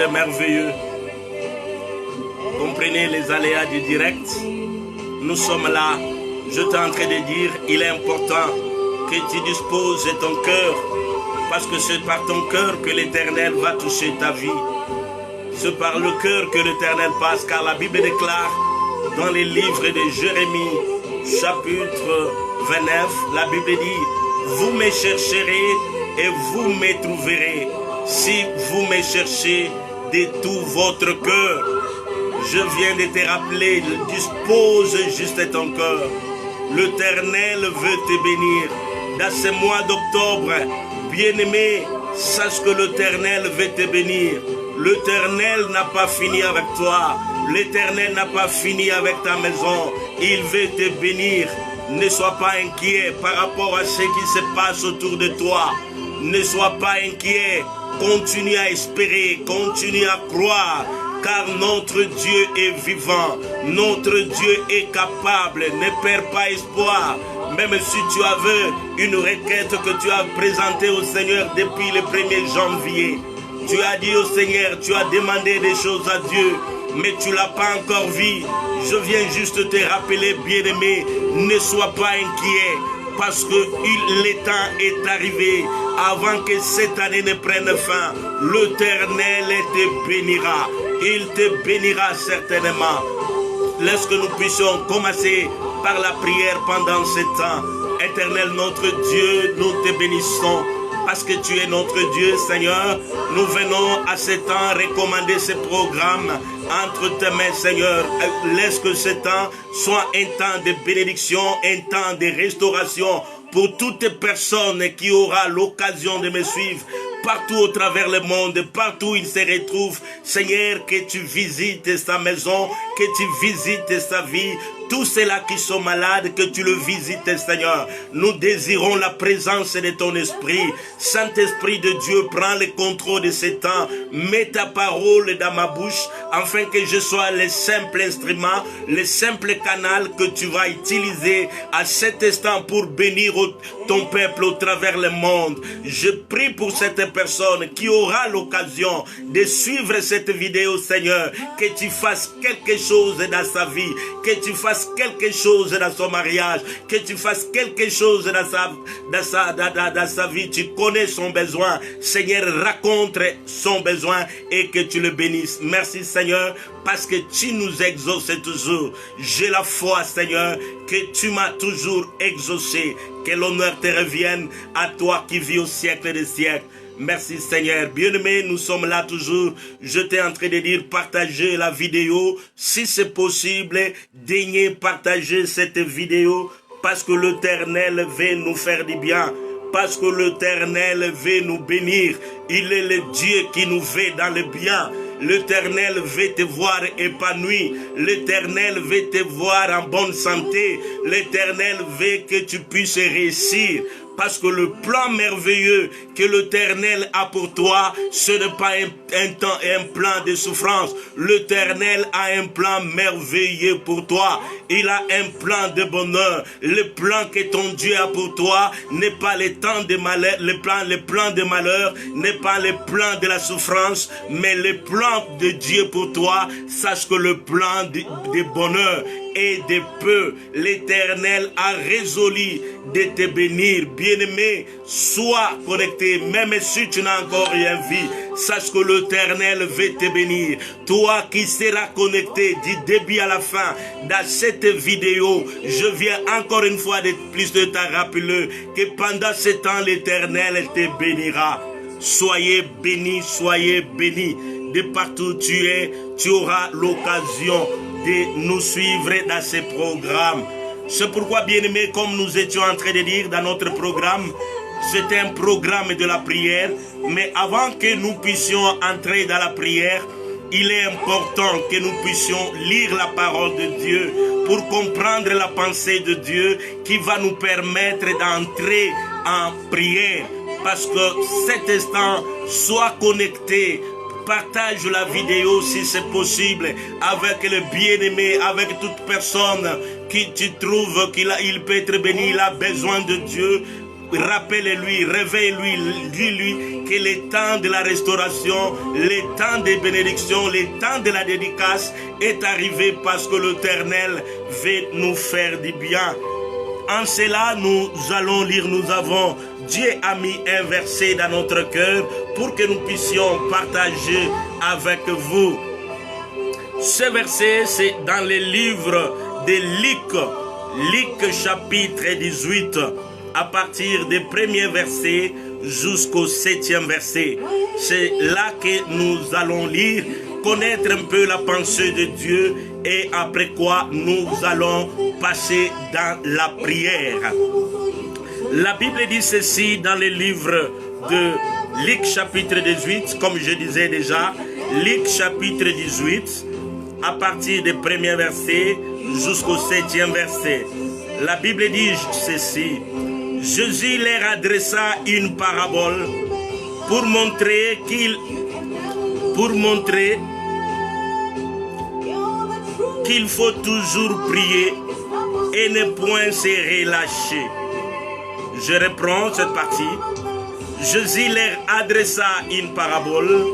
Merveilleux. Comprenez les aléas du direct. Nous sommes là. Je t'ai en train de dire, il est important que tu disposes de ton cœur, parce que c'est par ton cœur que l'Éternel va toucher ta vie. C'est par le cœur que l'Éternel passe, car la Bible déclare dans les livres de Jérémie, chapitre 29, la Bible dit, vous me chercherez et vous me trouverez, si vous me cherchez de tout votre cœur. Je viens de te rappeler, dispose juste ton cœur. L'Éternel veut te bénir. Dans ce mois d'octobre, bien-aimé, sache que l'Éternel veut te bénir. L'Éternel n'a pas fini avec toi. L'Éternel n'a pas fini avec ta maison. Il veut te bénir. Ne sois pas inquiet par rapport à ce qui se passe autour de toi. Ne sois pas inquiet. Continue à espérer, continue à croire. Car notre Dieu est vivant, notre Dieu est capable, ne perds pas espoir. Même si tu avais une requête que tu as présentée au Seigneur depuis le 1er janvier, tu as dit au Seigneur, tu as demandé des choses à Dieu, mais tu ne l'as pas encore vu. Je viens juste te rappeler, bien-aimé, ne sois pas inquiet, parce que le temps est arrivé. Avant que cette année ne prenne fin, l'Éternel te bénira. Il te bénira certainement. Laisse que nous puissions commencer par la prière pendant ce temps. Éternel notre Dieu, nous te bénissons parce que tu es notre Dieu, Seigneur. Nous venons à ce temps recommander ce programme entre tes mains, Seigneur. Laisse que ce temps soit un temps de bénédiction, un temps de restauration pour toutes les personnes qui auront l'occasion de me suivre partout au travers le monde, partout où il se retrouve. Seigneur, que tu visites sa maison, que tu visites sa vie. Tous ceux-là qui sont malades, que tu le visites, Seigneur. Nous désirons la présence de ton esprit. Saint-Esprit de Dieu, prends le contrôle de ce temps. Mets ta parole dans ma bouche, afin que je sois le simple instrument, le simple canal que tu vas utiliser à cet instant pour bénir ton peuple au travers le monde. Je prie pour cette personne qui aura l'occasion de suivre cette vidéo, Seigneur, que tu fasses quelque chose dans sa vie, que tu fasses quelque chose dans son mariage, que tu fasses quelque chose dans sa vie. Tu connais son besoin. Seigneur, raconte son besoin et que tu le bénisses. Merci, Seigneur, parce que tu nous exauces toujours. J'ai la foi, Seigneur, que tu m'as toujours exaucé. Que l'honneur te revienne à toi qui vis au siècle des siècles. Merci Seigneur. Bien-aimé, nous sommes là toujours. Je t'ai en train de dire, partagez la vidéo. Si c'est possible, daignez partager cette vidéo parce que l'Éternel veut nous faire du bien. Parce que l'Éternel veut nous bénir. Il est le Dieu qui nous veut dans le bien. L'Éternel veut te voir épanoui. L'Éternel veut te voir en bonne santé. L'Éternel veut que tu puisses réussir. Parce que le plan merveilleux que l'Éternel a pour toi, ce n'est pas un plan de souffrance. L'Éternel a un plan merveilleux pour toi. Il a un plan de bonheur. Le plan que ton Dieu a pour toi n'est pas le temps de malheur. Le plan de malheur n'est pas le plan de la souffrance, mais le plan de Dieu pour toi. Sache que le plan de bonheur et de peu, l'Éternel a résolu de te bénir. Bien-aimé, sois connecté, même si tu n'as encore rien vu. Sache que l'Éternel veut te bénir. Toi qui seras connecté du début à la fin dans cette vidéo, je viens encore une fois de plus de te rappeler que pendant ce temps, l'Éternel te bénira. Soyez bénis, soyez bénis. De partout où tu es, tu auras l'occasion de nous suivre dans ce programme. C'est pourquoi, bien-aimés, comme nous étions en train de dire dans notre programme, c'est un programme de la prière. Mais avant que nous puissions entrer dans la prière, il est important que nous puissions lire la parole de Dieu pour comprendre la pensée de Dieu qui va nous permettre d'entrer en prière. Parce que cet instant, sois connecté. Partage la vidéo si c'est possible avec le bien-aimé, avec toute personne qui tu trouves qu'il peut être béni, il a besoin de Dieu. rappelle-lui, réveille-lui, dis-lui que le temps de la restauration, le temps des bénédictions, le temps de la dédicace est arrivé parce que l'Éternel veut nous faire du bien. En cela, nous allons lire, Dieu a mis un verset dans notre cœur pour que nous puissions partager avec vous. Ce verset, c'est dans le livre de Luc chapitre 18, à partir du premier verset jusqu'au 7e verset. C'est là que nous allons lire, connaître un peu la pensée de Dieu et après quoi nous allons passer dans la prière. La Bible dit ceci dans le livre de Luc chapitre 18, comme je disais déjà, Luc chapitre 18, à partir du premier verset jusqu'au 7e verset. La Bible dit ceci: Jésus leur adressa une parabole pour montrer qu'il faut toujours prier et ne point se relâcher. Je reprends cette partie. Jésus leur adressa une parabole